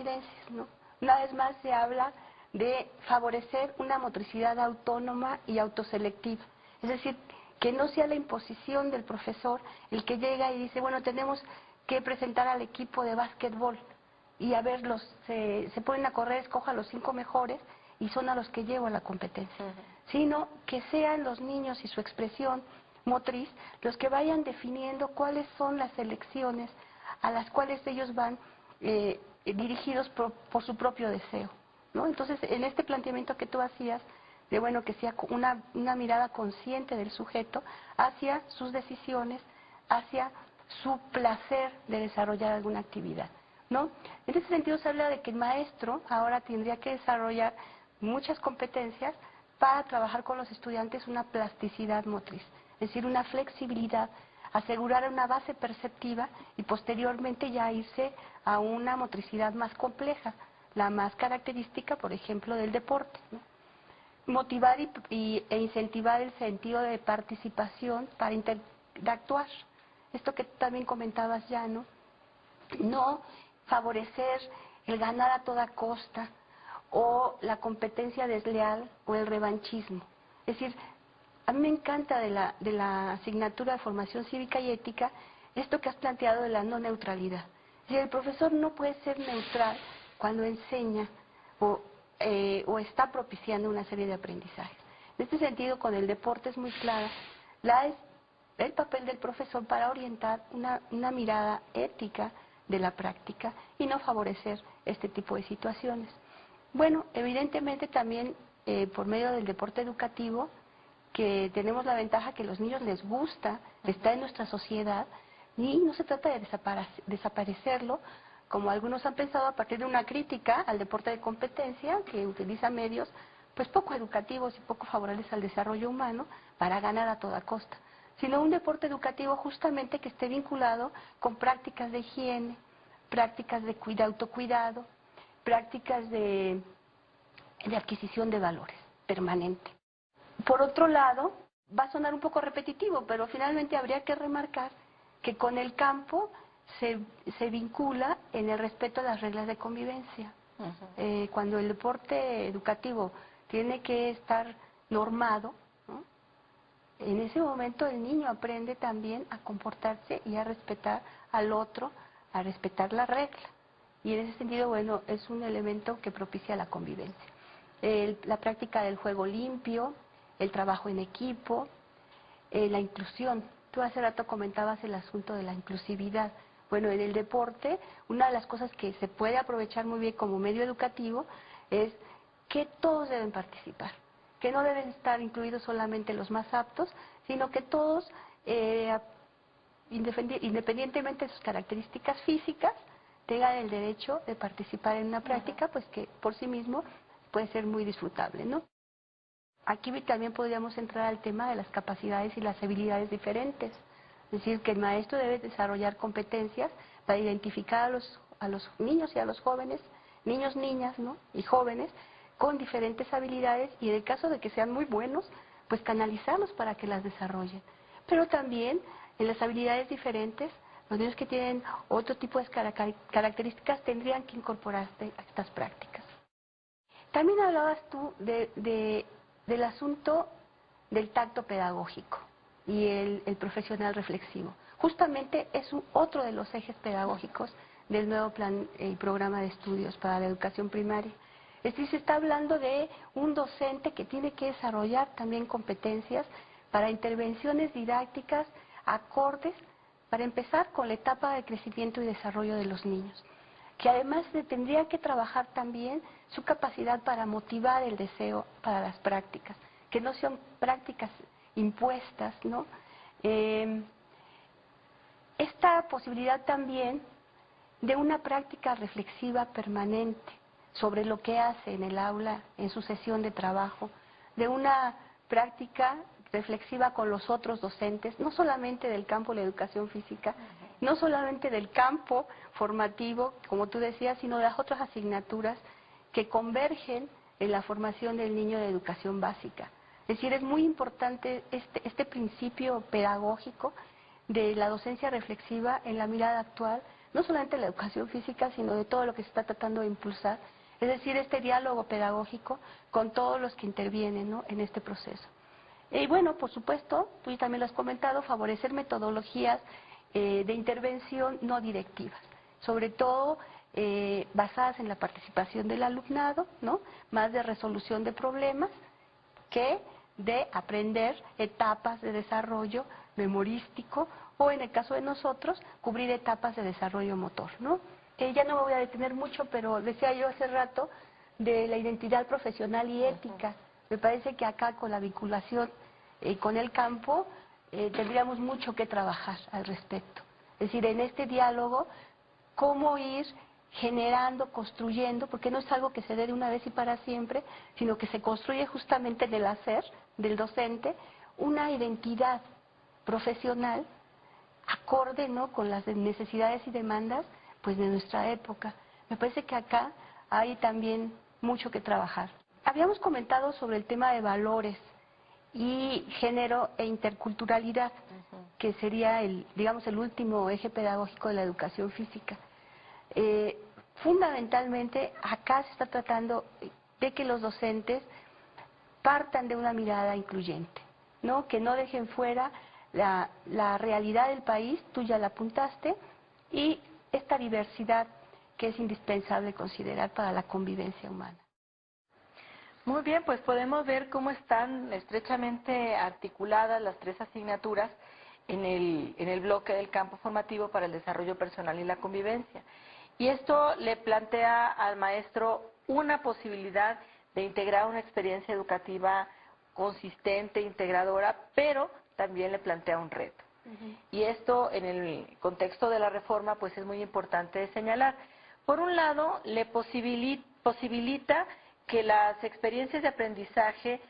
coincidencias, ¿no? Una vez más se habla de favorecer una motricidad autónoma y autoselectiva. Es decir, que no sea la imposición del profesor el que llega y dice, bueno, tenemos que presentar al equipo de básquetbol y a ver, se ponen a correr, escoja a los 5 mejores y son a los que llevo a la competencia. Sino que sean los niños y su expresión motriz los que vayan definiendo cuáles son las selecciones a las cuales ellos van dirigidos por su propio deseo, ¿no? Entonces, en este planteamiento que tú hacías, de bueno, que sea una mirada consciente del sujeto hacia sus decisiones, hacia su placer de desarrollar alguna actividad, ¿no? En ese sentido se habla de que el maestro ahora tendría que desarrollar muchas competencias para trabajar con los estudiantes una plasticidad motriz, es decir, una flexibilidad, asegurar una base perceptiva y posteriormente ya irse a una motricidad más compleja, la más característica, por ejemplo, del deporte, ¿no? Motivar e incentivar el sentido de participación para interactuar. Esto que tú también comentabas ya, ¿no? No favorecer el ganar a toda costa o la competencia desleal o el revanchismo. Es decir, a mí me encanta de la asignatura de formación cívica y ética esto que has planteado de la no neutralidad. Es decir, el profesor no puede ser neutral cuando enseña o está propiciando una serie de aprendizajes. En este sentido, con el deporte es muy clara el papel del profesor para orientar una mirada ética de la práctica y no favorecer este tipo de situaciones. Bueno, evidentemente también por medio del deporte educativo, que tenemos la ventaja que a los niños les gusta, está en nuestra sociedad, y no se trata de desaparecerlo, como algunos han pensado, a partir de una crítica al deporte de competencia, que utiliza medios pues poco educativos y poco favorables al desarrollo humano para ganar a toda costa, sino un deporte educativo justamente que esté vinculado con prácticas de higiene, prácticas de autocuidado, prácticas de adquisición de valores permanente. Por otro lado, va a sonar un poco repetitivo, pero finalmente habría que remarcar que con el campo se vincula en el respeto a las reglas de convivencia. Cuando el deporte educativo tiene que estar normado, ¿no? En ese momento el niño aprende también a comportarse y a respetar al otro, a respetar la regla. Y en ese sentido, bueno, es un elemento que propicia la convivencia. La práctica del juego limpio, el trabajo en equipo, la inclusión. Tú hace rato comentabas el asunto de la inclusividad. Bueno, en el deporte, una de las cosas que se puede aprovechar muy bien como medio educativo es que todos deben participar, que no deben estar incluidos solamente los más aptos, sino que todos, independientemente de sus características físicas, tengan el derecho de participar en una práctica, pues que por sí mismo puede ser muy disfrutable, ¿no? Aquí también podríamos entrar al tema de las capacidades y las habilidades diferentes. Es decir, que el maestro debe desarrollar competencias para identificar a los niños y a los jóvenes, niños, niñas, ¿no? Y jóvenes, con diferentes habilidades y en el caso de que sean muy buenos, pues canalizarlos para que las desarrollen. Pero también en las habilidades diferentes, los niños que tienen otro tipo de características tendrían que incorporarse a estas prácticas. También hablabas tú del asunto del tacto pedagógico y el profesional reflexivo. Justamente es otro de los ejes pedagógicos del nuevo plan y programa de estudios para la educación primaria. Es decir, se está hablando de un docente que tiene que desarrollar también competencias para intervenciones didácticas acordes, para empezar con la etapa de crecimiento y desarrollo de los niños, que además tendría que trabajar también su capacidad para motivar el deseo para las prácticas, que no sean prácticas impuestas, ¿no? Esta posibilidad también de una práctica reflexiva permanente sobre lo que hace en el aula, en su sesión de trabajo, de una práctica reflexiva con los otros docentes, no solamente del campo de la educación física, no solamente del campo formativo, como tú decías, sino de las otras asignaturas que convergen en la formación del niño de educación básica. Es decir, es muy importante este principio pedagógico de la docencia reflexiva en la mirada actual no solamente de la educación física, sino de todo lo que se está tratando de impulsar, es decir, este diálogo pedagógico con todos los que intervienen, ¿no?, en este proceso. Y bueno, por supuesto, tú también lo has comentado, favorecer metodologías de intervención no directivas, sobre todo basadas en la participación del alumnado, ¿no?, más de resolución de problemas que de aprender etapas de desarrollo memorístico o, en el caso de nosotros, cubrir etapas de desarrollo motor, ¿no? Ya no me voy a detener mucho, pero decía yo hace rato de la identidad profesional y ética. Me parece que acá con la vinculación con el campo tendríamos mucho que trabajar al respecto. Es decir, en este diálogo, cómo ir generando, construyendo, porque no es algo que se dé de una vez y para siempre, sino que se construye justamente en el hacer del docente una identidad profesional acorde, ¿no?, con las necesidades y demandas pues de nuestra época. Me parece que acá hay también mucho que trabajar. Habíamos comentado sobre el tema de valores y género e interculturalidad, que sería digamos, el último eje pedagógico de la educación física. Fundamentalmente, acá se está tratando de que los docentes partan de una mirada incluyente, ¿no?, que no dejen fuera la realidad del país, tú ya la apuntaste, y esta diversidad que es indispensable considerar para la convivencia humana. Muy bien, pues podemos ver cómo están estrechamente articuladas las tres asignaturas en el bloque del campo formativo para el desarrollo personal y la convivencia. Y esto le plantea al maestro una posibilidad de integrar una experiencia educativa consistente, integradora, pero también le plantea un reto. Y esto, en el contexto de la reforma, pues es muy importante señalar. Por un lado, le posibilita que las experiencias de aprendizaje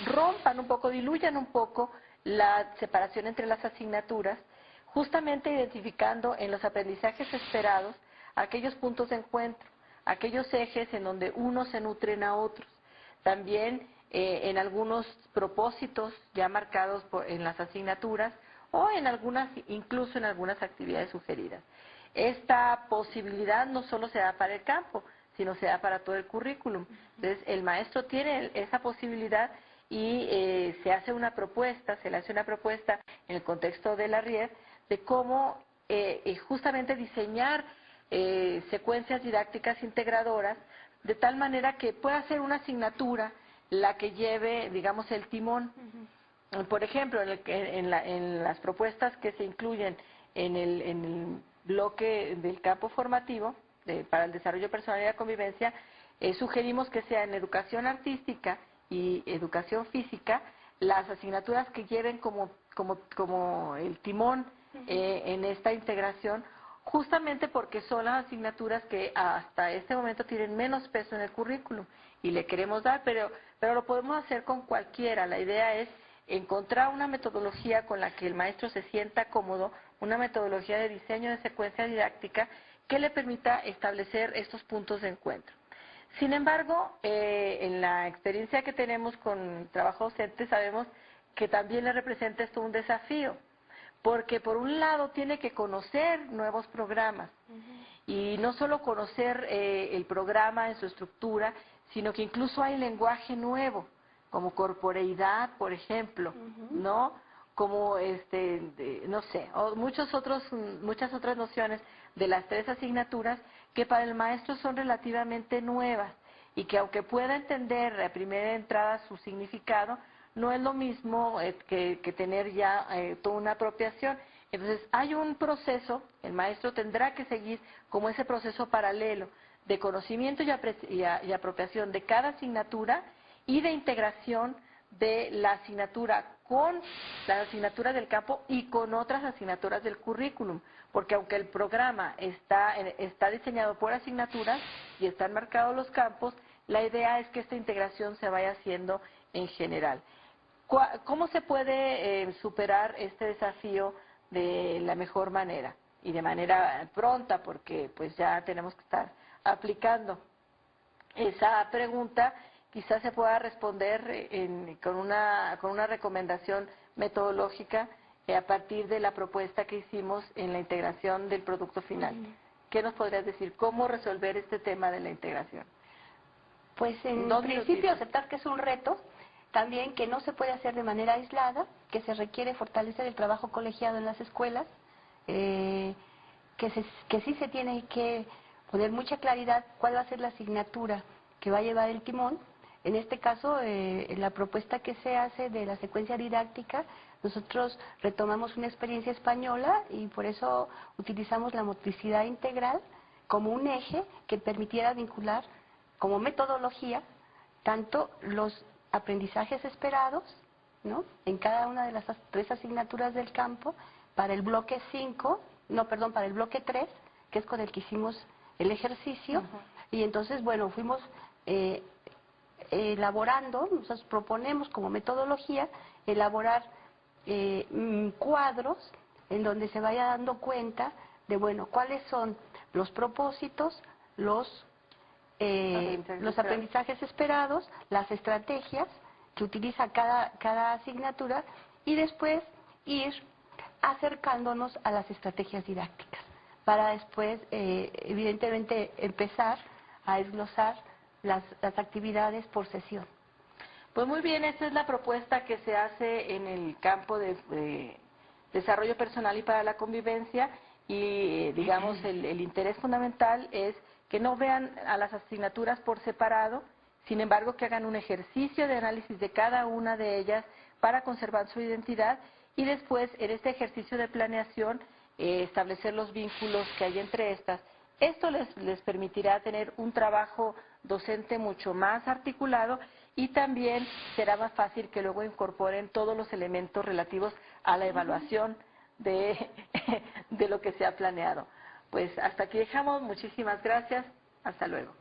rompan un poco, diluyan un poco la separación entre las asignaturas, justamente identificando en los aprendizajes esperados aquellos puntos de encuentro, aquellos ejes en donde unos se nutren a otros. También en algunos propósitos ya marcados en las asignaturas o en algunas, incluso en algunas actividades sugeridas. Esta posibilidad no solo se da para el campo, sino se da para todo el currículum. Entonces, el maestro tiene esa posibilidad y se hace una propuesta, se le hace una propuesta en el contexto de la RIED de cómo justamente diseñar secuencias didácticas integradoras de tal manera que pueda ser una asignatura la que lleve, digamos, el timón. Por ejemplo, en las propuestas que se incluyen en el bloque del campo formativo para el desarrollo personal y la convivencia, sugerimos que sea en educación artística y educación física las asignaturas que lleven como el timón en esta integración, justamente porque son las asignaturas que hasta este momento tienen menos peso en el currículum y le queremos dar, pero lo podemos hacer con cualquiera. La idea es encontrar una metodología con la que el maestro se sienta cómodo, una metodología de diseño de secuencia didáctica que le permita establecer estos puntos de encuentro. Sin embargo, en la experiencia que tenemos con trabajo docente sabemos que también le representa esto un desafío, porque por un lado tiene que conocer nuevos programas y no solo conocer el programa en su estructura, sino que incluso hay lenguaje nuevo, como corporeidad, por ejemplo, ¿no? Como no sé, o muchas otras nociones de las tres asignaturas que para el maestro son relativamente nuevas y que aunque pueda entender a primera entrada su significado, no es lo mismo que tener ya toda una apropiación. Entonces hay un proceso, el maestro tendrá que seguir como ese proceso paralelo de conocimiento y apropiación de cada asignatura y de integración de la asignatura con las asignaturas del campo y con otras asignaturas del currículum, porque aunque el programa está diseñado por asignaturas y están marcados los campos, la idea es que esta integración se vaya haciendo en general. ¿Cómo se puede superar este desafío de la mejor manera y de manera pronta? Porque pues ya tenemos que estar aplicando esa pregunta. Quizás se pueda responder con una recomendación metodológica a partir de la propuesta que hicimos en la integración del producto final. ¿Qué nos podrías decir? ¿Cómo resolver este tema de la integración? Pues en principio aceptar que es un reto, también que no se puede hacer de manera aislada, que se requiere fortalecer el trabajo colegiado en las escuelas, que sí se tiene que poner mucha claridad cuál va a ser la asignatura que va a llevar el timón. En este caso, la propuesta que se hace de la secuencia didáctica, nosotros retomamos una experiencia española y por eso utilizamos la motricidad integral como un eje que permitiera vincular como metodología tanto los aprendizajes esperados, ¿no?, en cada una de las 3 asignaturas del campo, para el bloque 5, no, perdón, para el bloque 3, que es con el que hicimos el ejercicio, y entonces, bueno, fuimos elaborando, nosotros proponemos como metodología elaborar cuadros en donde se vaya dando cuenta de, bueno, cuáles son los propósitos, los aprendizajes esperados, las estrategias que utiliza cada asignatura y después ir acercándonos a las estrategias didácticas para después, evidentemente, empezar a desglosar las actividades por sesión. Pues muy bien, esta es la propuesta que se hace en el campo de desarrollo personal y para la convivencia y, digamos, el interés fundamental es que no vean a las asignaturas por separado, sin embargo que hagan un ejercicio de análisis de cada una de ellas para conservar su identidad y después en este ejercicio de planeación establecer los vínculos que hay entre estas. Esto les permitirá tener un trabajo docente mucho más articulado y también será más fácil que luego incorporen todos los elementos relativos a la evaluación de lo que se ha planeado. Pues hasta aquí dejamos. Muchísimas gracias. Hasta luego.